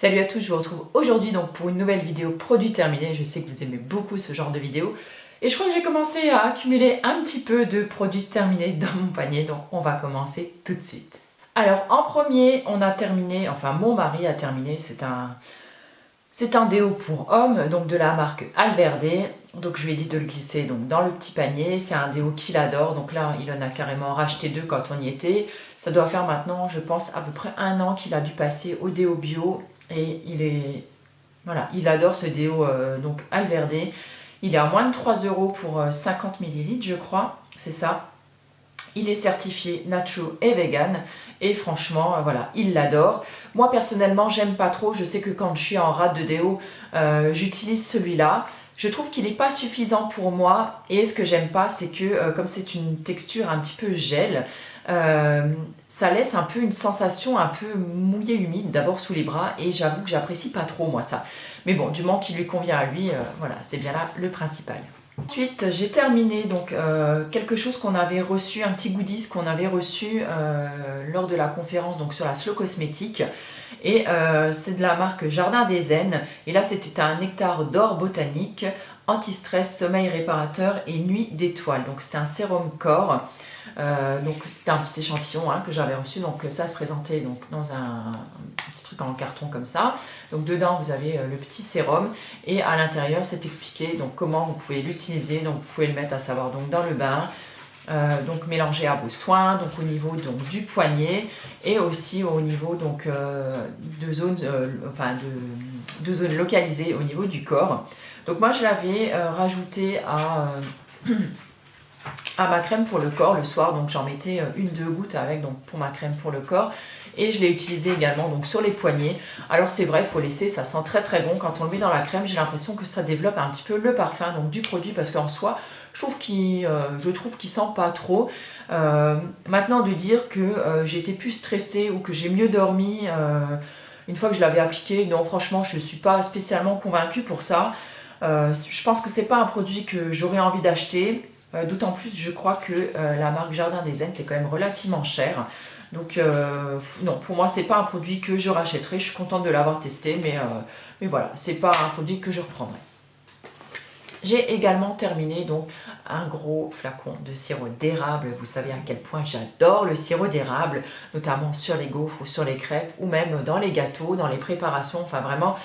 Salut à tous, je vous retrouve aujourd'hui donc pour une nouvelle vidéo produit terminé. Je sais que vous aimez beaucoup ce genre de vidéo. Et je crois que j'ai commencé à accumuler un petit peu de produits terminés dans mon panier, donc on va commencer tout de suite. Alors en premier, on a terminé, enfin mon mari a terminé, c'est un déo pour homme, donc de la marque Alverde. Donc je lui ai dit de le glisser donc, dans le petit panier. C'est un déo qu'il adore, donc là il en a carrément racheté deux quand on y était. Ça doit faire maintenant, je pense, à peu près 1 an qu'il a dû passer au déo bio. Et il adore ce déo donc Alverde. Il est à moins de 3 € pour 50 ml, je crois, c'est ça. Il est certifié naturo et vegan et franchement, voilà, il l'adore. Moi personnellement, j'aime pas trop. Je sais que quand je suis en rate de déo, j'utilise celui-là. Je trouve qu'il n'est pas suffisant pour moi et ce que j'aime pas, c'est que comme c'est une texture un petit peu gel, ça laisse un peu une sensation un peu mouillée humide d'abord sous les bras et j'avoue que j'apprécie pas trop moi ça. Mais bon, du moment qu'il lui convient à lui, voilà, c'est bien là le principal. Ensuite, j'ai terminé donc quelque chose qu'on avait reçu, un petit goodies qu'on avait reçu lors de la conférence donc sur la slow cosmétique. Et c'est de la marque Jardin des Zen. Et là, c'était un nectar d'or botanique, anti-stress, sommeil réparateur et nuit d'étoiles. Donc c'était un sérum corps. Donc c'était un petit échantillon que j'avais reçu, donc ça se présentait donc, dans un petit truc en carton comme ça. Donc dedans vous avez le petit sérum et à l'intérieur c'est expliqué donc comment vous pouvez l'utiliser. Donc vous pouvez le mettre à savoir donc dans le bain, donc mélanger à vos soins, donc au niveau donc, du poignet et aussi au niveau donc, de zones localisées au niveau du corps. Donc moi je l'avais rajouté à ma crème pour le corps le soir, donc j'en mettais 1-2 gouttes avec donc pour ma crème pour le corps et je l'ai utilisé également donc sur les poignets. Alors c'est vrai, il faut laisser, ça sent très très bon quand on le met dans la crème. J'ai l'impression que ça développe un petit peu le parfum donc du produit parce qu'en soi je trouve qu'il sent pas trop. Maintenant de dire que j'ai été plus stressée ou que j'ai mieux dormi une fois que je l'avais appliqué, non franchement je ne suis pas spécialement convaincue pour ça. Je pense que c'est pas un produit que j'aurais envie d'acheter. D'autant plus, je crois que la marque Jardin des Zen, c'est quand même relativement cher. Donc, non, pour moi, c'est pas un produit que je rachèterai. Je suis contente de l'avoir testé, mais voilà, c'est pas un produit que je reprendrai. J'ai également terminé donc un gros flacon de sirop d'érable. Vous savez à quel point j'adore le sirop d'érable, notamment sur les gaufres ou sur les crêpes, ou même dans les gâteaux, dans les préparations. Enfin, vraiment,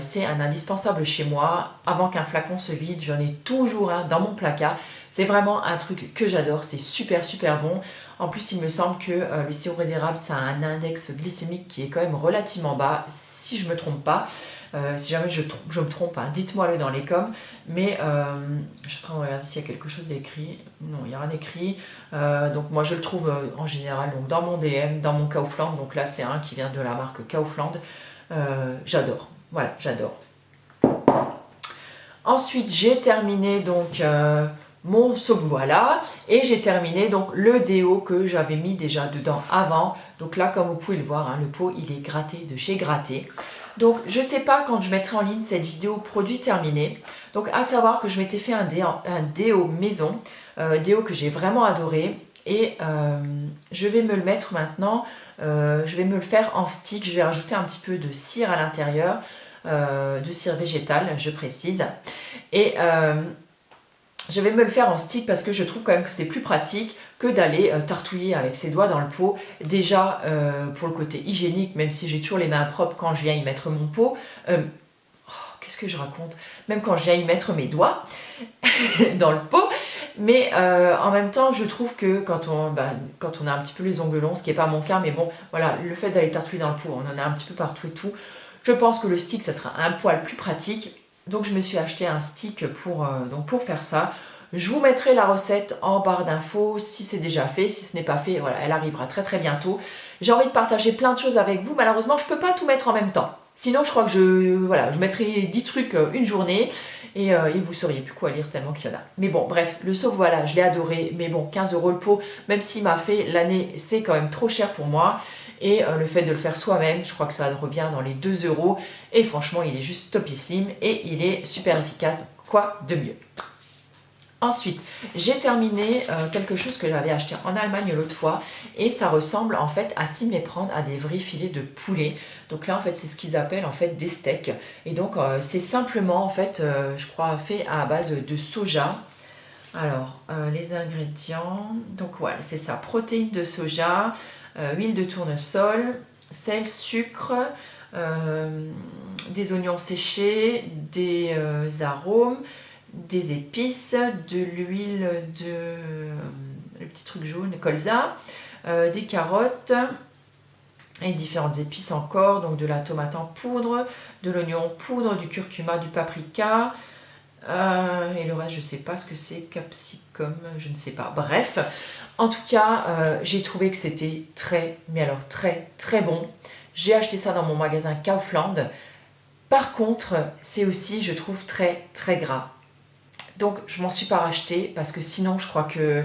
c'est un indispensable chez moi. Avant qu'un flacon se vide, j'en ai toujours un dans mon placard. C'est vraiment un truc que j'adore, c'est super super bon. En plus, il me semble que le sirop d'érable, ça a un index glycémique qui est quand même relativement bas, si je ne me trompe pas. Si jamais je me trompe, dites-moi-le dans les coms. Mais je suis en train de regarder s'il y a quelque chose d'écrit. Non, il n'y a rien d'écrit. Donc moi, je le trouve en général donc, dans mon DM, dans mon Kaufland. Donc là, c'est un qui vient de la marque Kaufland. J'adore. Voilà, j'adore. Ensuite, j'ai terminé donc mon sauve-voilà et j'ai terminé donc le déo que j'avais mis déjà dedans avant. Donc là, comme vous pouvez le voir, le pot il est gratté de chez Gratté. Donc je sais pas quand je mettrai en ligne cette vidéo produit terminé. Donc à savoir que je m'étais fait un déo maison, déo que j'ai vraiment adoré et je vais me le mettre maintenant. Je vais me le faire en stick. Je vais rajouter un petit peu de cire à l'intérieur, de cire végétale, je précise. Et je vais me le faire en stick parce que je trouve quand même que c'est plus pratique que d'aller tartouiller avec ses doigts dans le pot. Déjà pour le côté hygiénique, même si j'ai toujours les mains propres quand je viens y mettre mon pot. Qu'est-ce que je raconte? Même quand je viens y mettre mes doigts dans le pot. Mais en même temps, je trouve que quand on a un petit peu les ongles longs, ce qui n'est pas mon cas, mais bon, voilà, le fait d'aller tartouiller dans le pot, on en a un petit peu partout et tout. Je pense que le stick, ça sera un poil plus pratique. Donc je me suis acheté un stick pour faire ça. Je vous mettrai la recette en barre d'infos si c'est déjà fait. Si ce n'est pas fait, voilà, elle arrivera très très bientôt. J'ai envie de partager plein de choses avec vous. Malheureusement, je ne peux pas tout mettre en même temps. Sinon, je crois que je mettrai 10 trucs une journée et vous ne sauriez plus quoi lire tellement qu'il y en a. Mais bon, bref, le sauve voilà, je l'ai adoré. Mais bon, 15 € le pot, même s'il m'a fait l'année, c'est quand même trop cher pour moi. Et le fait de le faire soi-même, je crois que ça revient dans les 2 €. Et franchement, il est juste topissime et il est super efficace. Quoi de mieux? Ensuite, j'ai terminé quelque chose que j'avais acheté en Allemagne l'autre fois et ça ressemble en fait à s'y méprendre à des vrais filets de poulet. Donc là en fait c'est ce qu'ils appellent en fait des steaks et donc c'est simplement en fait je crois fait à base de soja. Alors les ingrédients, donc voilà c'est ça, protéines de soja, huile de tournesol, sel, sucre, des oignons séchés, des arômes, des épices, de l'huile de le petit truc jaune, colza, des carottes et différentes épices encore, donc de la tomate en poudre, de l'oignon en poudre, du curcuma, du paprika, et le reste je sais pas ce que c'est, capsicum, je ne sais pas. Bref, en tout cas, j'ai trouvé que c'était très, mais alors très très bon. J'ai acheté ça dans mon magasin Kaufland. Par contre, c'est aussi, je trouve, très très gras. Donc je m'en suis pas racheté parce que sinon je crois que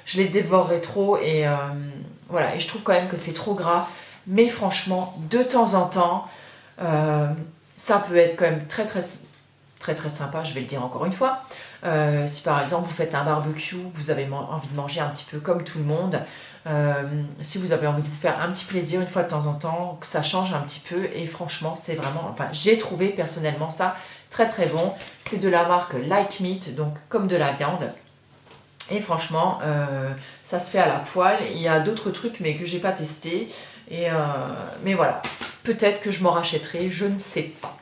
je les dévorerais trop et voilà, et je trouve quand même que c'est trop gras. Mais franchement, de temps en temps, ça peut être quand même très très très très sympa, je vais le dire encore une fois. Si par exemple vous faites un barbecue, vous avez envie de manger un petit peu comme tout le monde, si vous avez envie de vous faire un petit plaisir une fois de temps en temps, que ça change un petit peu et franchement c'est vraiment, enfin j'ai trouvé personnellement ça très très bon. C'est de la marque Like Meat, donc comme de la viande. Et franchement, ça se fait à la poêle. Il y a d'autres trucs mais que j'ai pas testé. Et mais voilà, peut-être que je m'en rachèterai, je ne sais pas.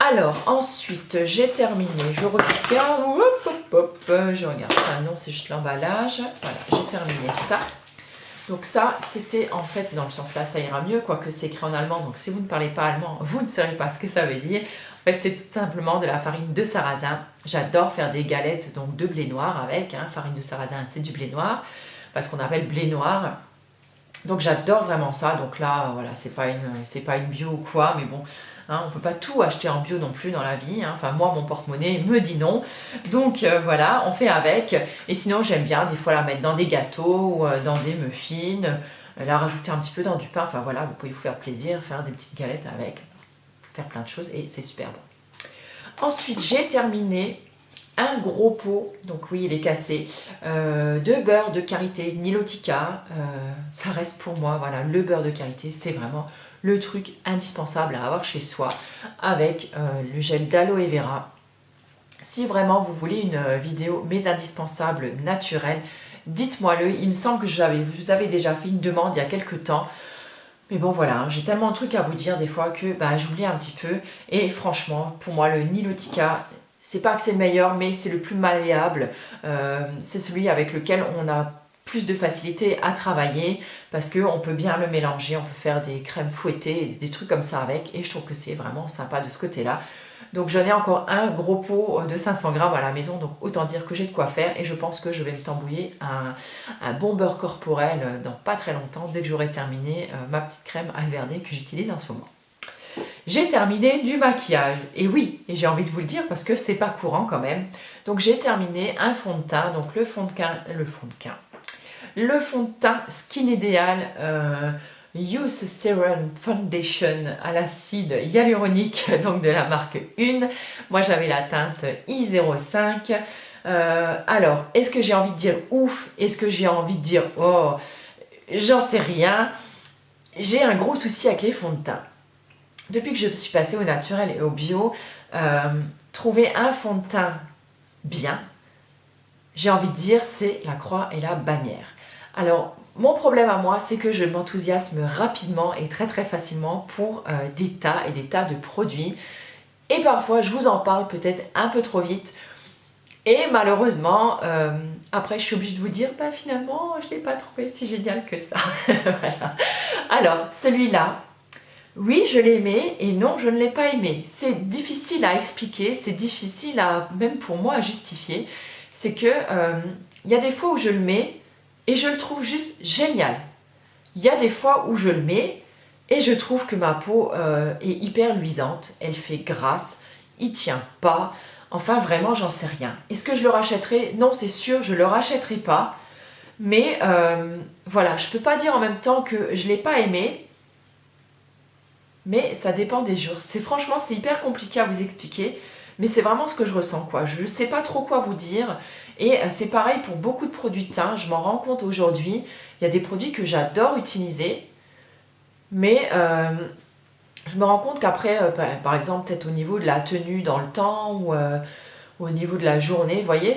Alors ensuite, j'ai terminé. Je regarde, je regarde ça. Non, c'est juste l'emballage. Voilà, j'ai terminé ça. Donc ça, c'était en fait, dans le sens là, ça ira mieux, quoique c'est écrit en allemand, donc si vous ne parlez pas allemand, vous ne saurez pas ce que ça veut dire. En fait, c'est tout simplement de la farine de sarrasin. J'adore faire des galettes donc de blé noir avec, hein, farine de sarrasin, c'est du blé noir, parce qu'on appelle blé noir. Donc j'adore vraiment ça, donc là, voilà, c'est pas une bio ou quoi, mais bon, hein, on peut pas tout acheter en bio non plus dans la vie, hein. Enfin moi, mon porte-monnaie me dit non, donc voilà, on fait avec. Et sinon, j'aime bien des fois la mettre dans des gâteaux, ou dans des muffins, la rajouter un petit peu dans du pain, enfin voilà, vous pouvez vous faire plaisir, faire des petites galettes avec, faire plein de choses et c'est super bon. Ensuite, j'ai terminé un gros pot, donc oui il est cassé, de beurre de karité Nilotica. Ça reste pour moi, voilà, le beurre de karité c'est vraiment le truc indispensable à avoir chez soi, avec le gel d'aloe vera. Si vraiment vous voulez une vidéo mes indispensables naturels, dites-moi-le. Il me semble que je vous avais déjà fait une demande il y a quelques temps. Mais bon voilà, j'ai tellement de trucs à vous dire des fois que j'oublie un petit peu. Et franchement, pour moi le Nilotica, c'est pas que c'est le meilleur, mais c'est le plus malléable. C'est celui avec lequel on a plus de facilité à travailler parce qu'on peut bien le mélanger, on peut faire des crèmes fouettées, des trucs comme ça avec. Et je trouve que c'est vraiment sympa de ce côté-là. Donc j'en ai encore un gros pot de 500 grammes à la maison, donc autant dire que j'ai de quoi faire et je pense que je vais me tambouiller un bon beurre corporel dans pas très longtemps, dès que j'aurai terminé ma petite crème Alverde que j'utilise en ce moment. J'ai terminé du maquillage, et oui, et j'ai envie de vous le dire parce que c'est pas courant quand même. Donc j'ai terminé un fond de teint, donc le fond de teint Skin Ideal Youth Serum Foundation à l'acide hyaluronique, donc de la marque 1. Moi j'avais la teinte I05. Alors, est-ce que j'ai envie de dire ouf? Est-ce que j'ai envie de dire oh? J'en sais rien. J'ai un gros souci avec les fonds de teint. Depuis que je suis passée au naturel et au bio, trouver un fond de teint bien, j'ai envie de dire, c'est la croix et la bannière. Alors, mon problème à moi, c'est que je m'enthousiasme rapidement et très très facilement pour des tas et des tas de produits. Et parfois, je vous en parle peut-être un peu trop vite. Et malheureusement, après, je suis obligée de vous dire, finalement, je ne l'ai pas trouvé si génial que ça. Voilà. Alors, celui-là, oui, je l'ai aimé et non, je ne l'ai pas aimé. C'est difficile à expliquer, c'est difficile même pour moi à justifier. C'est que il y a des fois où je le mets et je le trouve juste génial. Il y a des fois où je le mets et je trouve que ma peau est hyper luisante, elle fait grasse, il tient pas. Enfin, vraiment, j'en sais rien. Est-ce que je le rachèterai? Non, c'est sûr, je le rachèterai pas. Mais voilà, je peux pas dire en même temps que je l'ai pas aimé. Mais ça dépend des jours. Franchement, c'est hyper compliqué à vous expliquer. mais c'est vraiment ce que je ressens, quoi. Je ne sais pas trop quoi vous dire. Et c'est pareil pour beaucoup de produits de teint, je m'en rends compte aujourd'hui. Il y a des produits que j'adore utiliser, mais je me rends compte qu'après, par exemple, peut-être au niveau de la tenue dans le temps ou au niveau de la journée, vous voyez,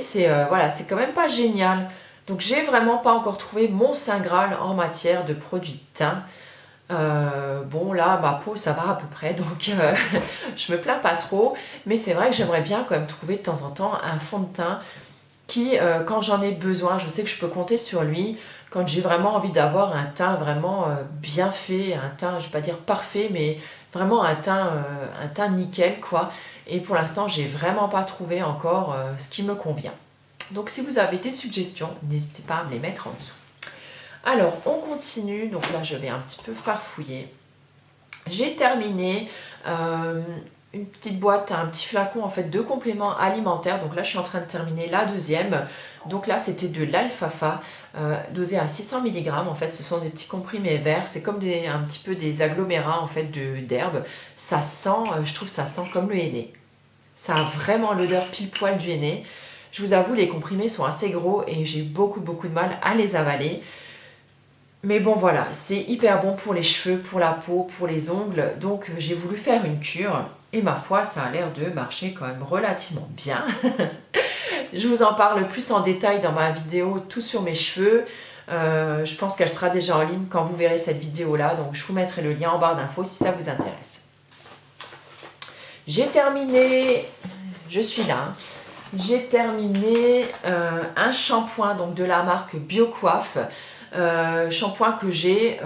voilà, c'est quand même pas génial. Donc j'ai vraiment pas encore trouvé mon saint graal en matière de produits de teint. Bon là ma peau ça va à peu près donc je me plains pas trop, mais c'est vrai que j'aimerais bien quand même trouver de temps en temps un fond de teint qui quand j'en ai besoin, je sais que je peux compter sur lui quand j'ai vraiment envie d'avoir un teint vraiment bien fait, un teint je vais pas dire parfait mais vraiment un teint nickel quoi, et pour l'instant j'ai vraiment pas trouvé encore ce qui me convient. Donc si vous avez des suggestions, n'hésitez pas à me les mettre en dessous. Alors, on continue. Donc là, je vais un petit peu farfouiller. J'ai terminé une petite boîte, un petit flacon en fait de compléments alimentaires. Donc là, je suis en train de terminer la deuxième. Donc là, c'était de l'alfalfa dosé à 600 mg. En fait, ce sont des petits comprimés verts. C'est comme un petit peu des agglomérats en fait d'herbes. Ça sent, je trouve, ça sent comme le henné. Ça a vraiment l'odeur pile poil du henné. Je vous avoue, les comprimés sont assez gros et j'ai beaucoup de mal à les avaler. Mais bon voilà, c'est hyper bon pour les cheveux, pour la peau, pour les ongles. Donc j'ai voulu faire une cure et ma foi, ça a l'air de marcher quand même relativement bien. Je vous en parle plus en détail dans ma vidéo tout sur mes cheveux. Je pense qu'elle sera déjà en ligne quand vous verrez cette vidéo là. Donc je vous mettrai le lien en barre d'infos si ça vous intéresse. J'ai terminé, je suis là. J'ai terminé un shampoing donc de la marque Biocoiffe. Shampoing que j'ai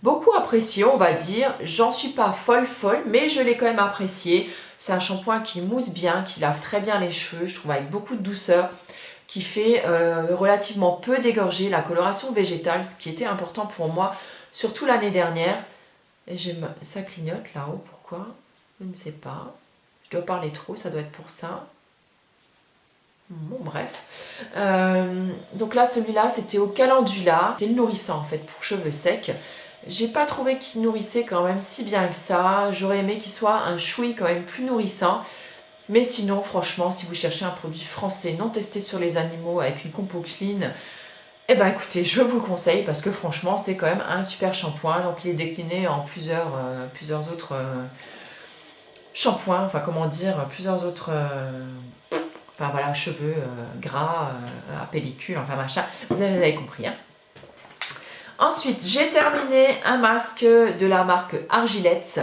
beaucoup apprécié, on va dire. J'en suis pas folle, mais je l'ai quand même apprécié. C'est un shampoing qui mousse bien, qui lave très bien les cheveux, je trouve avec beaucoup de douceur, qui fait relativement peu dégorger la coloration végétale, ce qui était important pour moi, surtout l'année dernière. Et ça clignote là-haut, pourquoi? Je ne sais pas. Je dois parler trop, ça doit être pour ça. Bon bref, donc là celui-là c'était au calendula, c'est le nourrissant en fait pour cheveux secs. J'ai pas trouvé qu'il nourrissait quand même si bien que ça, j'aurais aimé qu'il soit un chouï quand même plus nourrissant. Mais sinon franchement si vous cherchez un produit français non testé sur les animaux avec une compo clean, eh ben écoutez je vous le conseille parce que franchement c'est quand même un super shampoing. Donc il est décliné en plusieurs autres shampoings, enfin comment dire, plusieurs autres... Enfin voilà, cheveux gras, à pellicule, enfin machin, vous avez compris. Hein. Ensuite, j'ai terminé un masque de la marque Argilette.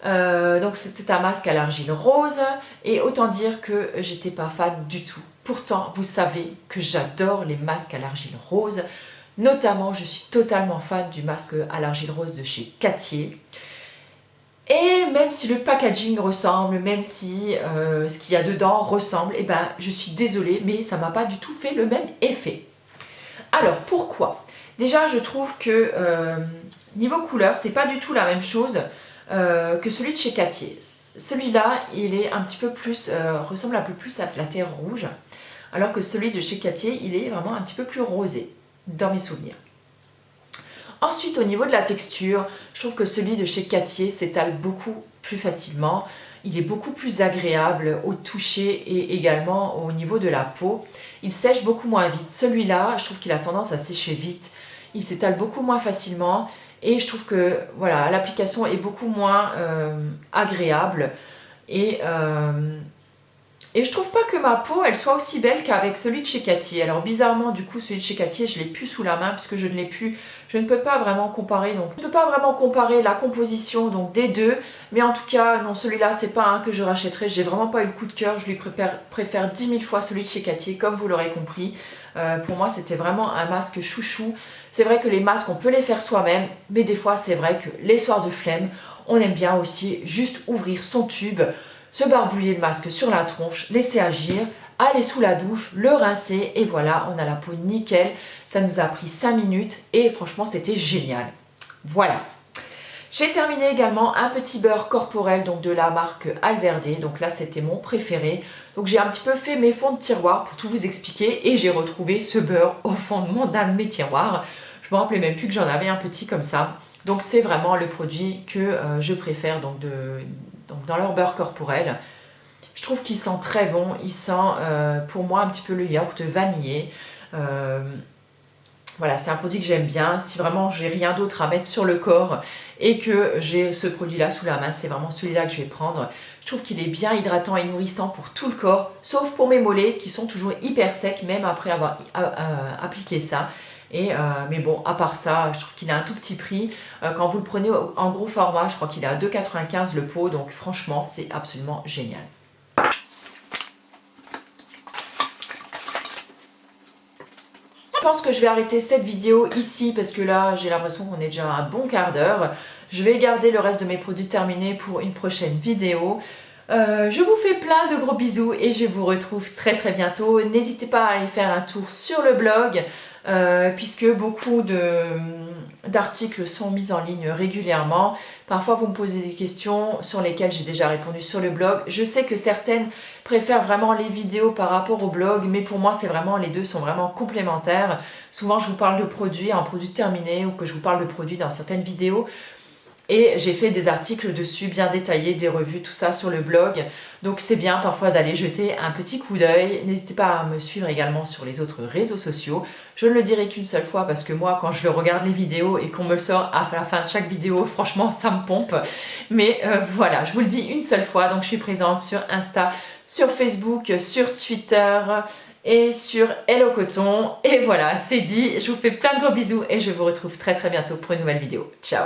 Donc c'était un masque à l'argile rose. Et autant dire que j'étais pas fan du tout. Pourtant, vous savez que j'adore les masques à l'argile rose. Notamment, je suis totalement fan du masque à l'argile rose de chez Cattier. Et même si le packaging ressemble, même si ce qu'il y a dedans ressemble, eh ben, je suis désolée, mais ça ne m'a pas du tout fait le même effet. Alors, pourquoi? Déjà, je trouve que niveau couleur, c'est pas du tout la même chose que celui de chez Cattier. Celui-là, il est un petit peu plus, ressemble un peu plus à la terre rouge, alors que celui de chez Cattier, il est vraiment un petit peu plus rosé, dans mes souvenirs. Ensuite, au niveau de la texture, je trouve que celui de chez Cattier s'étale beaucoup plus facilement. Il est beaucoup plus agréable au toucher et également au niveau de la peau. Il sèche beaucoup moins vite. Celui-là, je trouve qu'il a tendance à sécher vite. Il s'étale beaucoup moins facilement et je trouve que voilà, l'application est beaucoup moins agréable. Et je trouve pas que ma peau elle soit aussi belle qu'avec celui de chez Cattier. Alors bizarrement du coup celui de chez Cattier je l'ai plus sous la main puisque je ne l'ai plus. Je ne peux pas vraiment comparer, donc je ne peux pas vraiment comparer la composition donc des deux. Mais en tout cas non, celui-là c'est pas un que je rachèterai. J'ai vraiment pas eu le coup de cœur. Je lui préfère 10 000 fois celui de chez Cattier comme vous l'aurez compris. Pour moi c'était vraiment un masque chouchou. C'est vrai que les masques on peut les faire soi-même, mais des fois c'est vrai que les soirs de flemme on aime bien aussi juste ouvrir son tube, se barbouiller le masque sur la tronche, laisser agir, aller sous la douche, le rincer et voilà, on a la peau nickel. Ça nous a pris 5 minutes et franchement c'était génial. Voilà. J'ai terminé également un petit beurre corporel donc de la marque Alverde. Donc là c'était mon préféré. Donc j'ai un petit peu fait mes fonds de tiroir pour tout vous expliquer et j'ai retrouvé ce beurre au fond d'un de mes tiroirs. Je me rappelais même plus que j'en avais un petit comme ça. Donc c'est vraiment le produit que je préfère donc dans leur beurre corporel. Je trouve qu'il sent très bon, il sent pour moi un petit peu le yaourt vanillé. Voilà, c'est un produit que j'aime bien. Si vraiment j'ai rien d'autre à mettre sur le corps et que j'ai ce produit-là sous la main, c'est vraiment celui-là que je vais prendre. Je trouve qu'il est bien hydratant et nourrissant pour tout le corps, sauf pour mes mollets qui sont toujours hyper secs, même après avoir appliqué ça. Mais bon, à part ça, je trouve qu'il a un tout petit prix. Quand vous le prenez en gros format, je crois qu'il est à 2,95 le pot, donc franchement, c'est absolument génial. Je pense que je vais arrêter cette vidéo ici parce que là j'ai l'impression qu'on est déjà à un bon quart d'heure. Je vais garder le reste de mes produits terminés pour une prochaine vidéo. Je vous fais plein de gros bisous et je vous retrouve très très bientôt. N'hésitez pas à aller faire un tour sur le blog puisque beaucoup d'articles sont mis en ligne régulièrement. Parfois vous me posez des questions sur lesquelles j'ai déjà répondu sur le blog. Je sais que certaines préfèrent vraiment les vidéos par rapport au blog, mais pour moi c'est vraiment, les deux sont vraiment complémentaires. Souvent je vous parle de produits, un produit terminé, ou que je vous parle de produits dans certaines vidéos. Et j'ai fait des articles dessus bien détaillés, des revues, tout ça sur le blog. Donc c'est bien parfois d'aller jeter un petit coup d'œil. N'hésitez pas à me suivre également sur les autres réseaux sociaux. Je ne le dirai qu'une seule fois parce que moi quand je regarde les vidéos et qu'on me le sort à la fin de chaque vidéo, franchement ça me pompe. Mais voilà, je vous le dis une seule fois. Donc je suis présente sur Insta, sur Facebook, sur Twitter et sur Hello Coton. Et voilà, c'est dit. Je vous fais plein de gros bisous et je vous retrouve très très bientôt pour une nouvelle vidéo. Ciao!